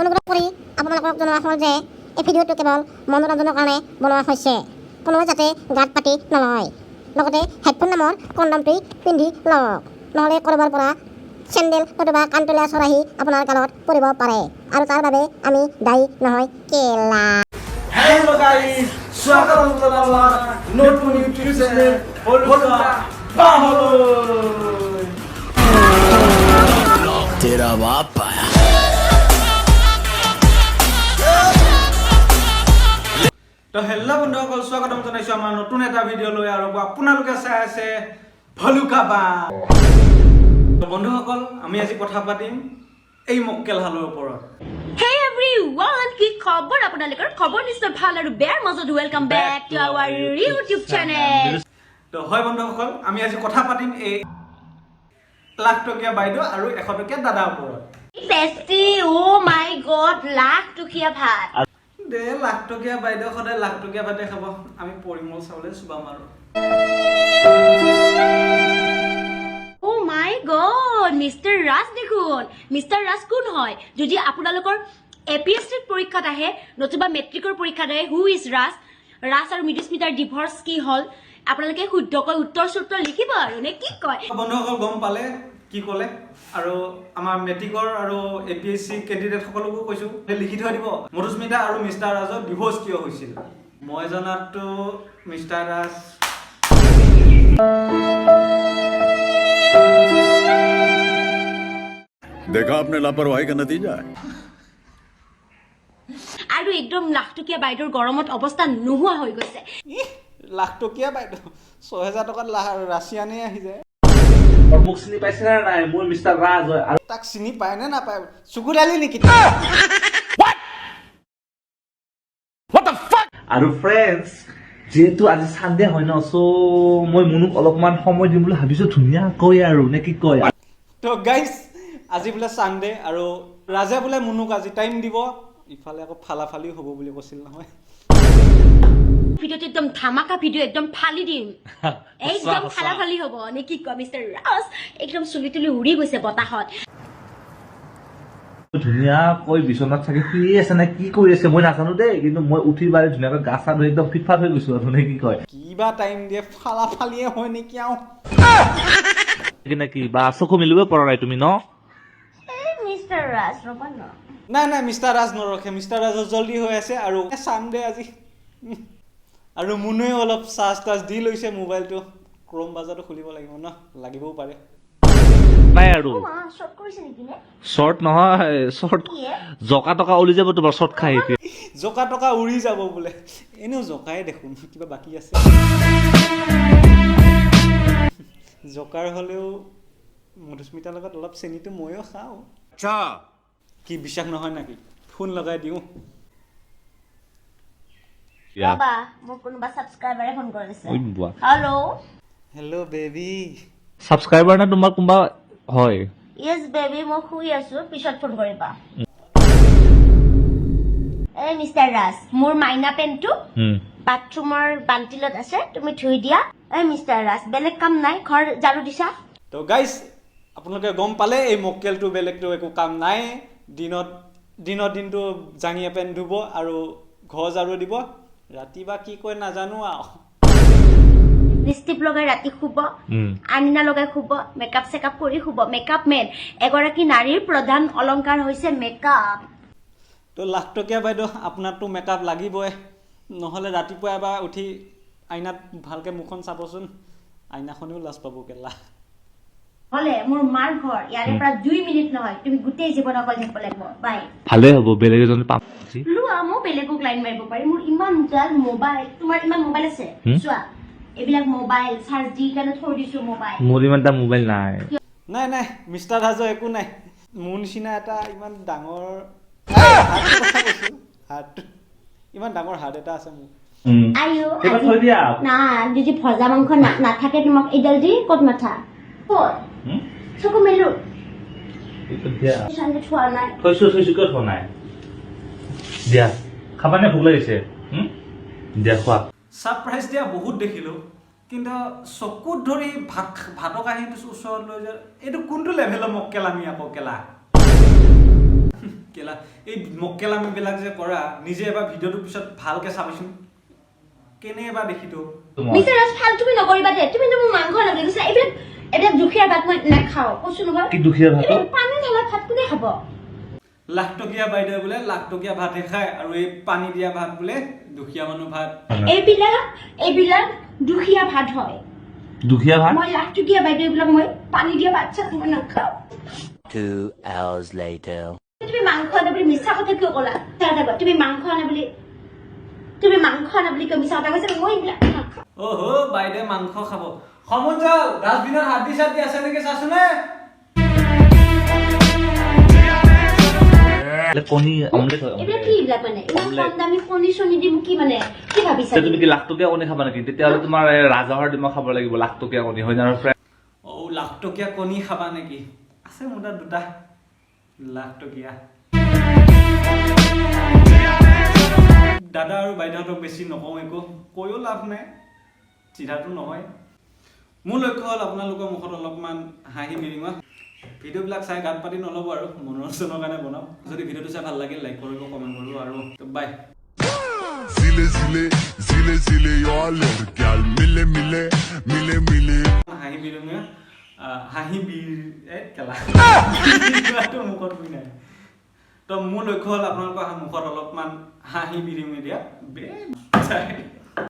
অনুগ্ৰহ কৰি আপোনালোকক জনোৱা হ'ল যে এই ভিডিঅ'টো কেৱল মনোৰঞ্জনৰ কাৰণে বনোৱা হৈছে। কোনোৱে যাতে গাত পাতি নলয়। লগতে হেডফোন নামৰ কণ্ডমটি পিন্ধি লওক, নহ'লে ক'ৰবাৰ পৰা চেণ্ডেল নতুবা কাণতলীয়া চৰাহী আপোনাৰ গালত পৰিব পাৰে, আৰু তাৰ বাবে আমি দায়ী নহয় কেলা। Hello guys, স্বাগতম জনালোঁ নতুন ইউটিউব চেনেল হলুকা বাহলৈ। तेरा बाप आया। তো হেল্ল' বন্ধুসকল, স্বাগতম জনাইছোঁ আমাৰ নতুন এটা ভিডিঅ' লৈ, আৰু আপোনালোকে চাই আছে হলুকা বাহ। তো বন্ধুসকল, আমি আজি কথা পাতিম এই মক্কেল হালৰ ওপৰত। Hey everyone, কি খবৰ আপোনালোকৰ? খবৰ নিশ্চয় ভাল আৰু বেয়াৰ মাজত welcome back to our YouTube channel. তো হয় বন্ধুসকল, আমি আজি কথা পাতিম এই লাখ টকীয়া বাইদেউ আৰু 100 টকীয়া দাদাৰ ওপৰত। টেষ্টি, ও মাই গড, লাখ টকীয়া ভাত। দে লাখ টকীয়া বাইদেউ সদায় লাখ টকীয়া ভাতে খাব, আমি পৰিমল চাউলে চুবাম আৰু। ও মাই গড, মিষ্টাৰ ৰাজ দেখোন। মিষ্টাৰ ৰাজ কোন হয়? যদি আপোনালোকৰ এপিএছচিৰ পৰীক্ষাত আহে নতুবা মেট্ৰিকৰ পৰীক্ষাত আহে, হু ইজ ৰাজ, ৰাজ আৰু মৃদুস্মিতাৰ ডিভৰ্চ কি হ'ল, আপোনালোকে শুদ্ধকৈ উত্তৰ চুত্তৰ লিখিব আৰু নে কি কয়? বন্ধুসকল গম পালে কি ক'লে, আৰু আমাৰ মেট্ৰিকৰ আৰু এপিএছচি কেণ্ডিডেট সকলকো কৈছোঁ লিখি থৈ দিব মধুস্মিতা আৰু মিষ্টাৰ ৰাজৰ ডিভৰ্চ কিয় হৈছিল। মই জনাততো মিষ্টাৰ ৰাজ देखा आपने लापरवाही का नतीजा है। আৰু একদম লাখ টকীয়া বাইদেউৰ গৰমত অৱস্থা নোহোৱা হৈ গৈছে। লাখ টকীয়া বাইদেউ 6000 টকাত ৰাছিয়ানে আহি যায়। মোক চিনি পাইছে নে নাই? মোৰ মিষ্টাৰ ৰাজ হয়। আৰু তাক চিনি পায় নে নাপায়? চকু ঢালি নেকি? আৰু ফ্ৰেণ্ডছ, যিহেতু আজি চানডে হয় ন, চ' মই মুনুক অলপমান সময় দিম বুলি ভাবিছো, ধুনীয়াকৈ আৰু নে কি কয়। তো গাইজ, আজি বোলে চানডে আৰু ৰাজে বোলে মুনুক আজি টাইম দিব। ইফালে আকৌ ফালাফালিও হ'ব বুলি কৈছিল নহয়। ভিডিঅ'টো একদম ধামাকা ভিডিঅ', একদম ফালি দিম, একদম ফালাফালি হ'ব নে কি কয় মিষ্টাৰ ৰাজ। একদম চুলি তুলি উৰি গৈছে বতাহত। ধুনীয়াকৈ বিচনাত চাগে শুই আছে নে কি কৰি আছে মই নাজানো দেই, কিন্তু মই উঠি বাৰে ধুনীয়াকৈ গা চা ধুই একদম ফিটফাট হৈ গৈছো আৰু নে কি কয়। কিবা টাইম দিয়ে, ফালাফালিয়ে হয় নেকি আৰু। নেকি বা চকু মিলিব পৰা নাই তুমি ন? মিষ্টাৰ ৰাজ ৰ'বা ন। নাই নাই, মিষ্টাৰ ৰাজ নৰখে, মিষ্টাৰ ৰাজৰ জল্দি হৈ আছে, আৰু চানডে আজি। আৰু মুনুৱে অলপ চাৰ্জ টাৰ্জ দি লৈছে মোবাইলটো, ক্ৰম বাজাৰটো খুলিব লাগিব ন, লাগিবও পাৰে। নাই আৰু শ্বৰ্ট কৰিছে নেকি নে? শ্বৰ্ট নহয়, শ্বৰ্ট জকা টকা ওলি যাব তোমাৰ শ্বৰ্ট খাই। জকা টকা উৰি যাব বোলে। এনেও জকাই দেখোন, কিবা বাকী আছে জকাৰ হ'লেও মধুস্মিতাৰ লগত অলপ চেনিটো ময়ো খাওঁ। কি বিশ্বাস নহয় নেকি? ফোন লগাই দিওঁ। বাবা, মোক কোনোবা ছাবস্ক্ৰাইবাৰে ফোন কৰিছে। Hello' hello' baby. ছাবস্ক্ৰাইবাৰ না তোমাৰ কোনোবা হয়? য়েছ বেবী, মই শুই আছো, পিছত ফোন কৰিবা। এই মিষ্টাৰ ৰাজ, মোৰ মাইনা পেনটো বাথৰুমৰ বাল্টিলত আছে, তুমি ধুই দিয়া। এই মিষ্টাৰ ৰাজ, বেলেগ কাম নাই? ঘৰ ঝাৰু দিছা? তো গাইজ, আপোনালোকে গম পালে এই মক্কেলটো বেলেগটো একো কাম নাই। দিনটো জাঙিয়া পেন ধুব আৰু ঘৰ ঝাৰু দিব, ৰাতি বা কি কয় নাজানো আৰু। লিপষ্টিক লগাই ৰাতি শুব, আইনা লগাই শুব, মেকআপ চেকআপ কৰি শুব। মেকআপ মেন, এগৰাকী নাৰীৰ প্ৰধান অলংকাৰ হৈছে মেকআপ। তো লাখ টকীয়া বাইদেউ, আপোনাৰতো মেকআপ লাগিবই, নহ'লে ৰাতিপুৱা এবাৰ উঠি আইনাত ভালকৈ মুখখন চাবচোন, আইনাখনেও লাজ পাব কেলা। হ'লে মোৰ মাৰ ঘৰ ইয়াৰে পৰা 2 মিনিট নহয়, তুমি গোটেই জীৱন অকল থাকিব লাগিব। বাই। ভালে হ'ব, বেলেগ এজন পাম। লোৱা, মই বেলেগক লাইন মাৰিব পাৰিম। মোৰ ইমান জাল মোবাইল, তোমাৰ ইমান মোবাইল আছে চোৱা, এইবিলাক মোবাইল চাৰ্জ দি কাৰণে থৈ দিছো মোবাইল। মোৰ ইমান এটা মোবাইল নাই। নাই নাই, মিষ্টাৰ ৰাজৰ একো নাই। মোৰ নিচিনা এটা ইমান ডাঙৰ হাত, ইমান ডাঙৰ হাত এটা আছে মোৰ। আইও, থৈ দিয়া না, যদি ভজা মাংস নাথাকে তোমাক এইডাল দি ক'ত মাথা ক'ত চকু মেলো থোৱা নাই। থৈছো কিয় থোৱা নাই? দিয়া খাবা নে? ভোক লাগিছে? দিয়া খোৱা। ছাৰপ্ৰাইজ দিয়া বহুত দেখিলোঁ, কিন্তু চকুত ধৰি ভাতৰ কাঁহীটো ওচৰত লৈ যায়, এইটো কোনটো লেভেলৰ মক্কেল আমি আকৌ কেলা। কেলা এই মক্কেলামিবিলাক যে কৰা নিজে এবাৰ ভিডিঅ'টোৰ পিছত ভালকে চাবিচোন কেনে এবাৰ দেখিতো মিষ্টাৰ ৰাজ ফাল তুমি নকৰিবা দে তুমি মোৰ মাংস লাগি গৈছে এইবিলাক দুখীয়া ভাত মই নাখাওঁ কৈছো নহয় কি দুখীয়া ভাত পানী ঢালা ভাত কোনে খাব লাখ টকীয়া বাইদেউ বোলে লাখ টকীয়া ভাতহে খায় আৰু এই পানী দিয়া ভাত বোলে দুখীয়া মানুহ ভাত এইবিলাক দুখীয়া ভাত হয় দুখীয়া ভাত মই লাখ টকীয়া বাইদেউ এইবিলাক মই পানী দিয়া ভাত চাত মই নাখাওঁ 2 hours later. তুমি মাংস আনা বুলি মিছা কথা কিয় ক'লা তুমি মাংস আনা বুলি কিয় মিছা কথা কৈছা মই এইবিলাক নাখাওঁ অহো বাইদেউ মাংস খাব সমন যাও ডাষ্টবিনত হাত দি আছে নেকি চাচোনে কণী অমলেট হয় এইবিলাক কি এইবিলাক মানে ইমান কম দামী কণী চণী দিম কি মানে কি ভাবিছা তুমি কি লাখ টকীয়া কণী খাবা নেকি তেতিয়াহ'লে তোমাৰ ৰাজহাঁহৰ ডিমা খাব লাগিব লাখ টকীয়া কণী হয় জানো ফ্ৰেণ্ড লাখ টকীয়া কণী খাবা নেকি আছে মোৰ তাত দুটা লাখ টকীয়া দাদা আৰু বাইদেউহঁতক বেছি নকওঁ একো কৈও লাভ নাই চিধাটো নহয় মোৰ লক্ষ্য হ'ল আপোনালোকৰ মুখত অলপমান হাঁহি বিৰিঙা ভিডিঅ'বিলাক চাই গাত পাতি নল'ব আৰু মনোৰঞ্জনৰ কাৰণে বনাওঁ যদি ভিডিঅ'টো চাই ভাল লাগিল লাইক কৰিব কমেণ্ট কৰিব আৰু বাই হাঁহি বিৰিঙা হাঁহি কেলা মুখত শুই নাই তো মোৰ লক্ষ্য হ'ল আপোনালোকৰ মুখত অলপমান হাঁহি বিৰিঙি দিয়া